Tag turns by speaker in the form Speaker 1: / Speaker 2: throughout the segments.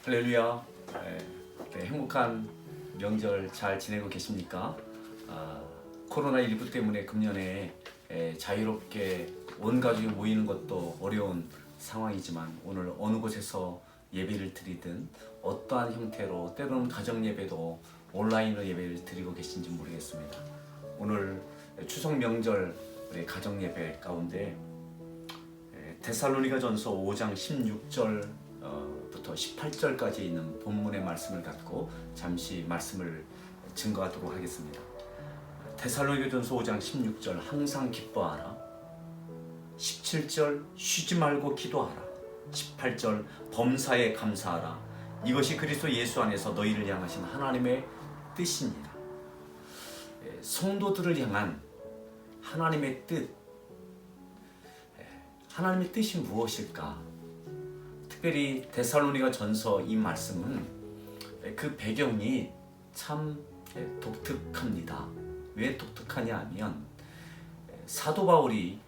Speaker 1: 할렐루야. 행복한 명절 잘 지내고 계십니까? 코로나19 때문에 금년에 자유롭게 온 가족이 모이는 것도 어려운 상황이지만 오늘 어느 곳에서 예배를 드리든 어떠한 형태로 때로는 가정 예배도 온라인으로 예배를 드리고 계신지 모르겠습니다. 오늘 추석 명절 우리 가정 예배 가운데 데살로니가전서 5장 16절 부터 18절까지 있는 본문의 말씀을 갖고 잠시 말씀을 증거하도록 하겠습니다. 데살로니가전서 5장 16절 항상 기뻐하라. 17절 쉬지 말고 기도하라. 18절 범사에 감사하라. 이것이 그리스도 예수 안에서 너희를 향하신 하나님의 뜻입니다. 성도들을 향한 하나님의 뜻, 하나님의 뜻이 무엇일까? 특별히 데살로니가 전서 이 말씀은 그 배경이 참 독특합니다. 왜 독특하냐 하면 사도 바울이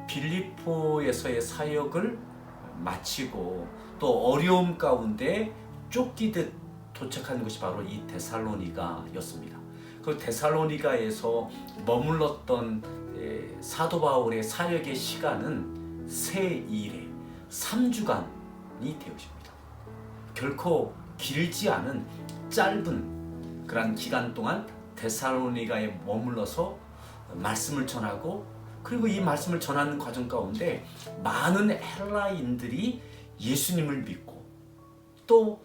Speaker 1: 빌립보에서의 사역을 마치고 또 어려움 가운데 쫓기듯 도착한 것이 바로 이 데살로니가였습니다. 그 데살로니가에서 머물렀던 사도 바울의 사역의 시간은 세 일에 3주간이 되어집니다. 결코 길지 않은 짧은 그런 기간 동안 데살로니가에 머물러서 말씀을 전하고, 그리고 이 말씀을 전하는 과정 가운데 많은 헬라인들이 예수님을 믿고 또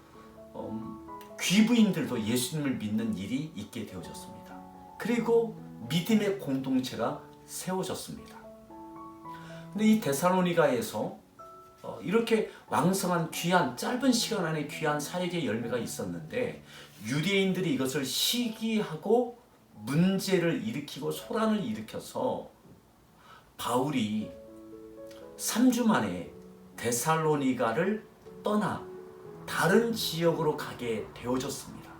Speaker 1: 귀부인들도 예수님을 믿는 일이 있게 되어졌습니다. 그리고 믿음의 공동체가 세워졌습니다. 근데 이 데살로니가에서 이렇게 왕성한 귀한 짧은 시간 안에 귀한 사역의 열매가 있었는데 유대인들이 이것을 시기하고 문제를 일으키고 소란을 일으켜서 바울이 3주 만에 데살로니가를 떠나 다른 지역으로 가게 되어졌습니다.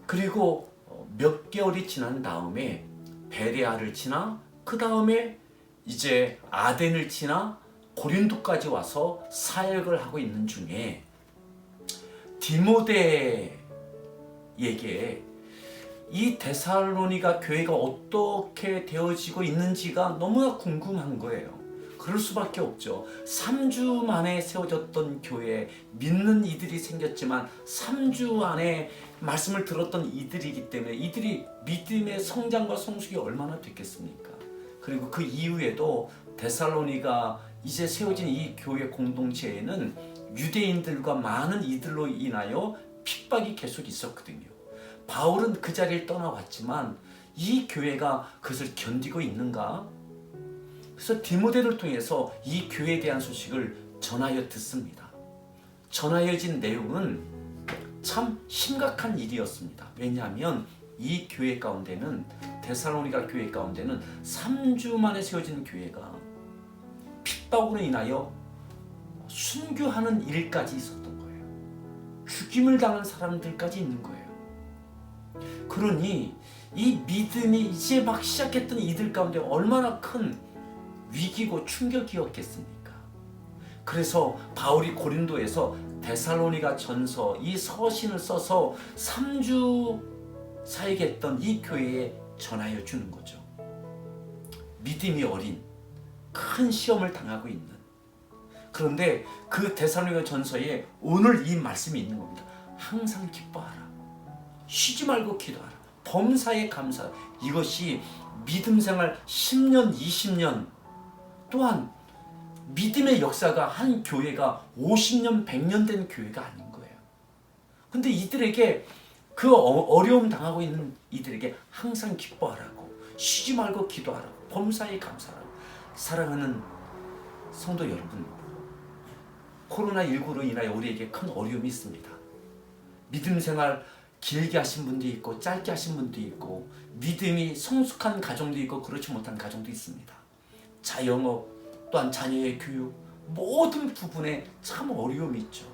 Speaker 1: 그리고 몇 개월이 지난 다음에 베레아를 지나 그 다음에 이제 아덴을 지나 고린도까지 와서 사역을 하고 있는 중에 디모데에게 이 데살로니가 교회가 어떻게 되어지고 있는지가 너무나 궁금한 거예요. 그럴 수밖에 없죠. 3주 만에 세워졌던 교회에 믿는 이들이 생겼지만 3주 안에 말씀을 들었던 이들이기 때문에 이들이 믿음의 성장과 성숙이 얼마나 됐겠습니까? 그리고 그 이후에도 데살로니가 이제 세워진 이 교회 공동체에는 유대인들과 많은 이들로 인하여 핍박이 계속 있었거든요. 바울은 그 자리를 떠나왔지만 이 교회가 그것을 견디고 있는가? 그래서 디모데를 통해서 이 교회에 대한 소식을 전하여 듣습니다. 전하여진 내용은 참 심각한 일이었습니다. 왜냐하면 이 교회 가운데는 데살로니가 교회 가운데는 3주 만에 세워진 교회가 핍박으로 인하여 순교하는 일까지 있었던 거예요. 죽임을 당한 사람들까지 있는 거예요. 그러니 이 믿음이 이제 막 시작했던 이들 가운데 얼마나 큰 위기고 충격이었겠습니까? 그래서 바울이 고린도에서 데살로니가 전서 이 서신을 써서 3주 사역했던 이 교회에 전하여 주는 거죠. 믿음이 어린 큰 시험을 당하고 있는, 그런데 그 데살로니가 전서에 오늘 이 말씀이 있는 겁니다. 항상 기뻐하라. 쉬지 말고 기도하라. 범사에 감사하라. 이것이 믿음 생활 10년, 20년 또한 믿음의 역사가 한 교회가 50년, 100년 된 교회가 아닌 거예요. 근데 이들에게 그 어려움 당하고 있는 이들에게 항상 기뻐하라고, 쉬지 말고 기도하라고, 범사에 감사하라고. 사랑하는 성도 여러분, 코로나19로 인하여 우리에게 큰 어려움이 있습니다. 믿음 생활 길게 하신 분도 있고 짧게 하신 분도 있고 믿음이 성숙한 가정도 있고 그렇지 못한 가정도 있습니다. 자영업 또한 자녀의 교육 모든 부분에 참 어려움이 있죠.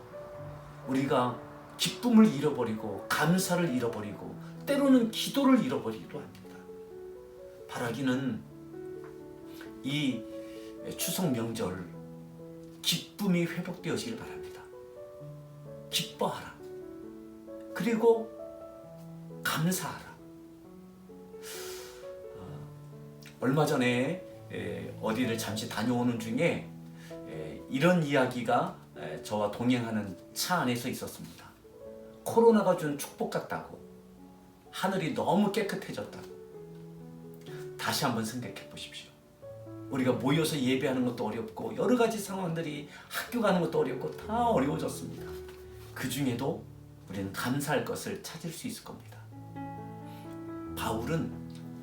Speaker 1: 우리가 기쁨을 잃어버리고 감사를 잃어버리고 때로는 기도를 잃어버리기도 합니다. 바라기는 이 추석 명절 기쁨이 회복되어지길 바랍니다. 기뻐하라. 그리고 감사하라. 얼마 전에 어디를 잠시 다녀오는 중에 이런 이야기가 저와 동행하는 차 안에서 있었습니다. 코로나가 준 축복 같다고, 하늘이 너무 깨끗해졌다고. 다시 한번 생각해 보십시오. 우리가 모여서 예배하는 것도 어렵고 여러 가지 상황들이, 학교 가는 것도 어렵고 다 어려워졌습니다. 그 중에도 우리는 감사할 것을 찾을 수 있을 겁니다. 바울은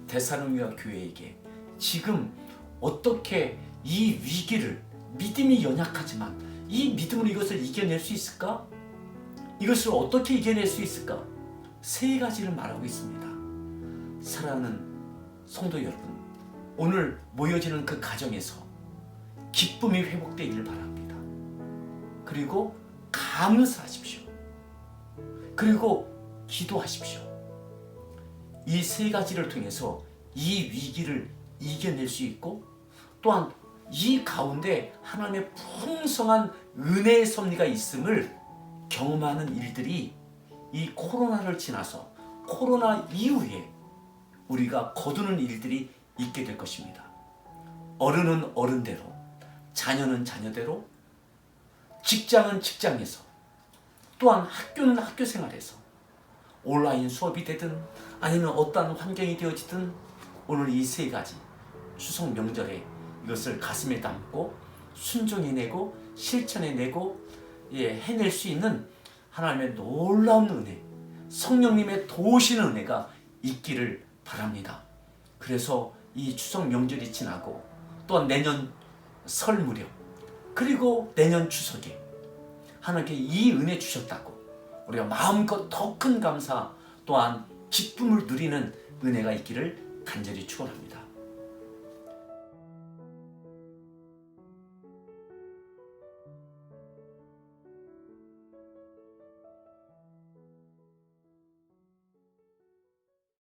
Speaker 1: 데살로니가 교회에게 지금 어떻게 이 위기를, 믿음이 연약하지만 이 믿음으로 이것을 이겨낼 수 있을까? 이것을 어떻게 이겨낼 수 있을까? 세 가지를 말하고 있습니다. 사랑하는 성도 여러분, 오늘 모여지는 그 가정에서 기쁨이 회복되기를 바랍니다. 그리고 감사하십시오. 그리고 기도하십시오. 이 세 가지를 통해서 이 위기를 이겨낼 수 있고, 또한 이 가운데 하나님의 풍성한 은혜의 섭리가 있음을 경험하는 일들이 이 코로나를 지나서 코로나 이후에 우리가 거두는 일들이 있게 될 것입니다. 어른은 어른대로, 자녀는 자녀대로, 직장은 직장에서, 또한 학교는 학교 생활에서, 온라인 수업이 되든 아니면 어떠한 환경이 되어지든 오늘 이 세 가지 추석 명절에 이것을 가슴에 담고 순종해내고 실천해내고 해낼 수 있는 하나님의 놀라운 은혜, 성령님의 도우시는 은혜가 있기를 바랍니다. 그래서 이 추석 명절이 지나고 또한 내년 설 무렵, 그리고 내년 추석에 하나님께 이 은혜 주셨다고 우리가 마음껏 더 큰 감사, 또한 기쁨을 누리는 은혜가 있기를 간절히 축원합니다.